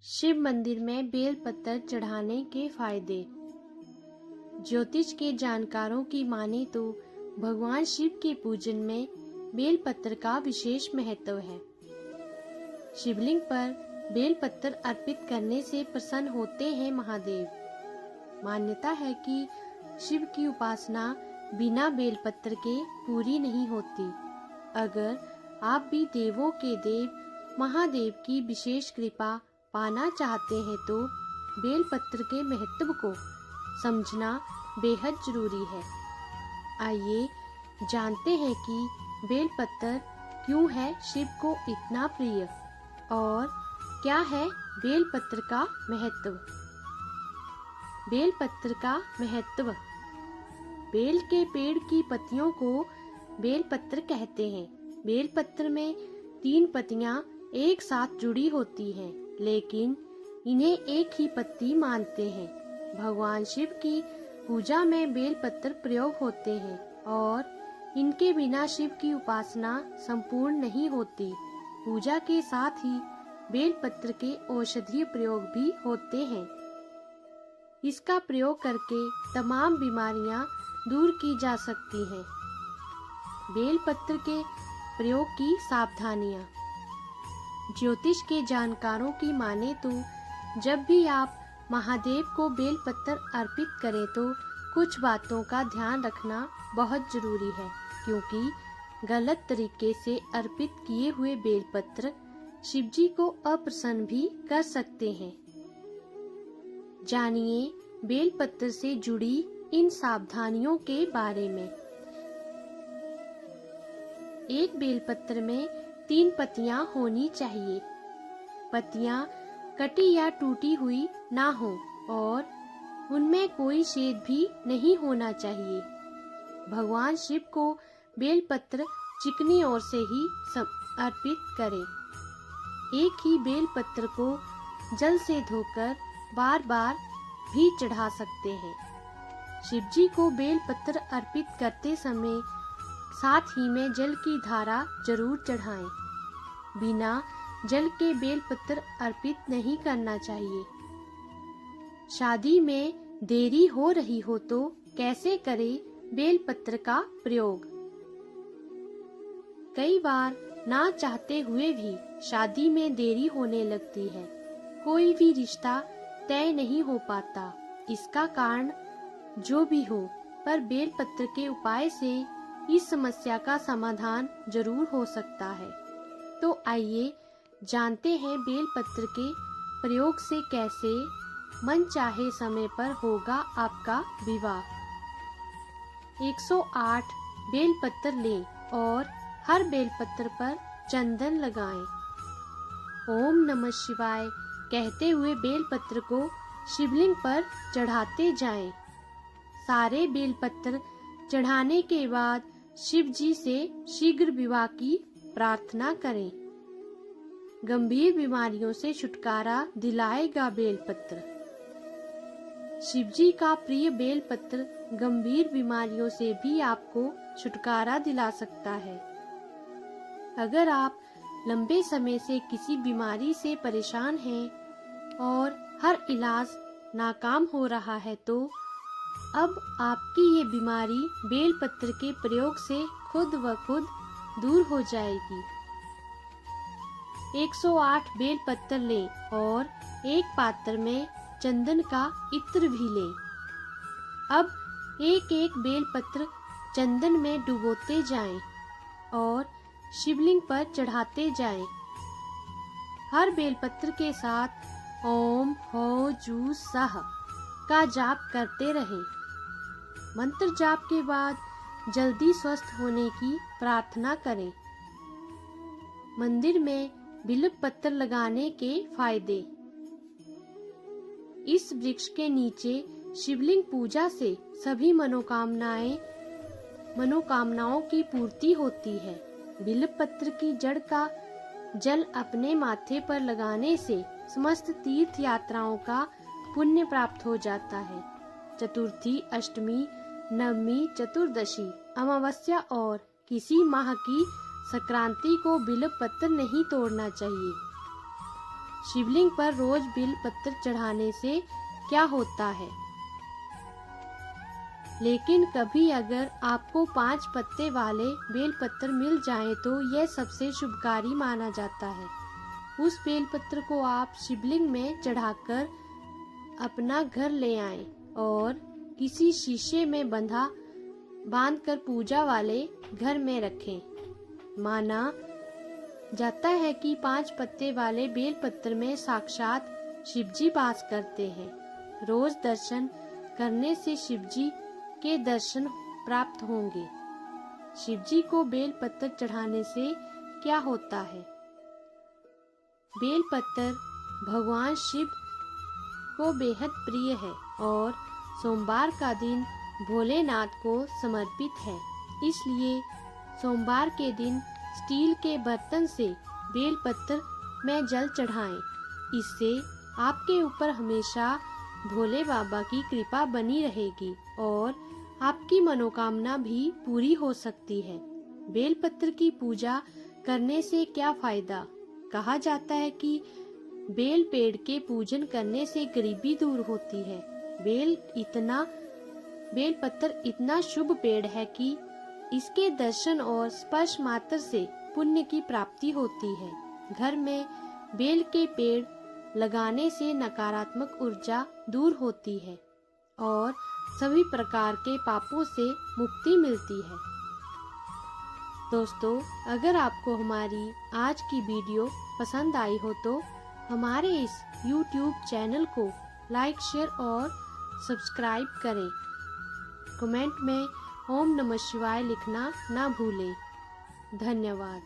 शिव मंदिर में बेल पत्र चढ़ाने के फायदे। ज्योतिष के जानकारों की माने तो भगवान शिव के पूजन में बेल पत्र का विशेष महत्व है। शिवलिंग पर बेल पत्र अर्पित करने से प्रसन्न होते हैं महादेव। मान्यता है कि शिव की उपासना बिना बेल पत्र के पूरी नहीं होती। अगर आप भी देवों के देव महादेव की विशेष कृपा पाना चाहते हैं तो बेल पत्र के महत्व को समझना बेहद जरूरी है। आइए जानते हैं कि बेल पत्र क्यों है शिव को इतना प्रिय और क्या है बेल पत्र का महत्व। बेल पत्र का महत्व। बेल के पेड़ की पत्तियों को बेल पत्र कहते हैं। बेल पत्र में 3 पत्तियां एक साथ जुड़ी होती हैं, लेकिन इन्हें एक ही पत्ती मानते हैं। भगवान शिव की पूजा में बेल पत्र प्रयोग होते हैं और इनके बिना शिव की उपासना संपूर्ण नहीं होती। पूजा के साथ ही बेल पत्र के औषधीय प्रयोग भी होते हैं। इसका प्रयोग करके तमाम बीमारियां दूर की जा सकती हैं। बेल पत्र के प्रयोग की सावधानियां। ज्योतिष के जानकारों की माने तो जब भी आप महादेव को बेल पत्र अर्पित करें तो कुछ बातों का ध्यान रखना बहुत जरूरी है, क्योंकि गलत तरीके से अर्पित किए हुए बेल पत्र शिवजी को अप्रसन्न भी कर सकते हैं। जानिए बेल पत्र से जुड़ी इन सावधानियों के बारे में। एक बेल पत्र में 3 पत्तियां होनी चाहिए। पत्तियां कटी या टूटी हुई ना हो और उनमें कोई छेद भी नहीं होना चाहिए। भगवान शिव को बेल पत्र चिकनी ओर से ही अर्पित करें। एक ही बेल पत्र को जल से धोकर बार बार भी चढ़ा सकते हैं। शिवजी को बेल पत्र अर्पित करते समय साथ ही में जल की धारा जरूर चढ़ाएं। बिना जल के बेल पत्र अर्पित नहीं करना चाहिए। शादी में देरी हो रही हो तो कैसे करें बेल पत्र का प्रयोग। कई बार ना चाहते हुए भी शादी में देरी होने लगती है। कोई भी रिश्ता तय नहीं हो पाता। इसका कारण जो भी हो, पर बेल पत्र के उपाय से इस समस्या का समाधान जरूर हो सकता है। तो आइए जानते हैं बेल पत्र के प्रयोग से कैसे मनचाहे समय पर होगा आपका विवाह। 108 बेल पत्र लें और हर बेल पत्र पर चंदन लगाएं। ओम नमः शिवाय कहते हुए बेल पत्र को शिवलिंग पर चढ़ाते जाएं। सारे बेल पत्र चढ़ाने के बाद शिव जी से शीघ्र विवाह की प्रार्थना करें। गंभीर बीमारियों से छुटकारा दिलाएगा बेल पत्र। शिव जी का प्रिय बेल पत्र गंभीर बीमारियों से भी आपको छुटकारा दिला सकता है। अगर आप लंबे समय से किसी बीमारी से परेशान हैं और हर इलाज नाकाम हो रहा है तो अब आपकी ये बीमारी बेल पत्र के प्रयोग से खुद व खुद दूर हो जाएगी। 108 बेल पत्र लें और एक पात्र में चंदन का इत्र भी लें। अब एक एक बेल पत्र चंदन में डुबोते जाएं और शिवलिंग पर चढ़ाते जाएं। हर बेल पत्र के साथ ओम हो जू सह का जाप करते रहें। मंत्र जाप के बाद जल्दी स्वस्थ होने की प्रार्थना करें। मंदिर में बिल्व पत्र लगाने के फायदे। इस वृक्ष के नीचे शिवलिंग पूजा से सभी मनोकामनाओं की पूर्ति होती है। बिल्व पत्र की जड़ का जल अपने माथे पर लगाने से समस्त तीर्थ यात्राओं का पुण्य प्राप्त हो जाता है। चतुर्थी, अष्टमी, नवमी, चतुर्दशी, अमावस्या और किसी माह की संक्रांति को बिल्व पत्र नहीं तोड़ना चाहिए। शिवलिंग पर रोज बेल पत्र चढ़ाने से क्या होता है। लेकिन कभी अगर आपको 5 पत्ते वाले बेल पत्र मिल जाएं तो यह सबसे शुभकारी माना जाता है। उस बेल पत्र को आप शिवलिंग में चढ़ाकर अपना घर ले आएं और किसी शीशे में बांधकर पूजा वाले घर में रखें। माना जाता है कि 5 पत्ते वाले बेल पत्र में साक्षात शिवजी वास करते हैं। रोज दर्शन करने से शिवजी के दर्शन प्राप्त होंगे। शिवजी को बेल पत्र चढ़ाने से क्या होता है। बेल पत्र भगवान शिव को बेहद प्रिय है और सोमवार का दिन भोलेनाथ को समर्पित है। इसलिए सोमवार के दिन स्टील के बर्तन से बेल पत्र में जल चढ़ाएं। इससे आपके ऊपर हमेशा भोले बाबा की कृपा बनी रहेगी और आपकी मनोकामना भी पूरी हो सकती है। बेल पत्र की पूजा करने से क्या फायदा। कहा जाता है कि बेल पेड़ के पूजन करने से गरीबी दूर होती है। बेल पत्र इतना शुभ पेड़ है कि इसके दर्शन और स्पर्श मात्र से पुण्य की प्राप्ति होती है। घर में बेल के पेड़ लगाने से नकारात्मक ऊर्जा दूर होती है और सभी प्रकार के पापों से मुक्ति मिलती है। दोस्तों, अगर आपको हमारी आज की वीडियो पसंद आई हो तो हमारे इस YouTube चैनल को लाइक, शेयर और सब्सक्राइब करें। कमेंट में ओम नमः शिवाय लिखना ना भूलें। धन्यवाद।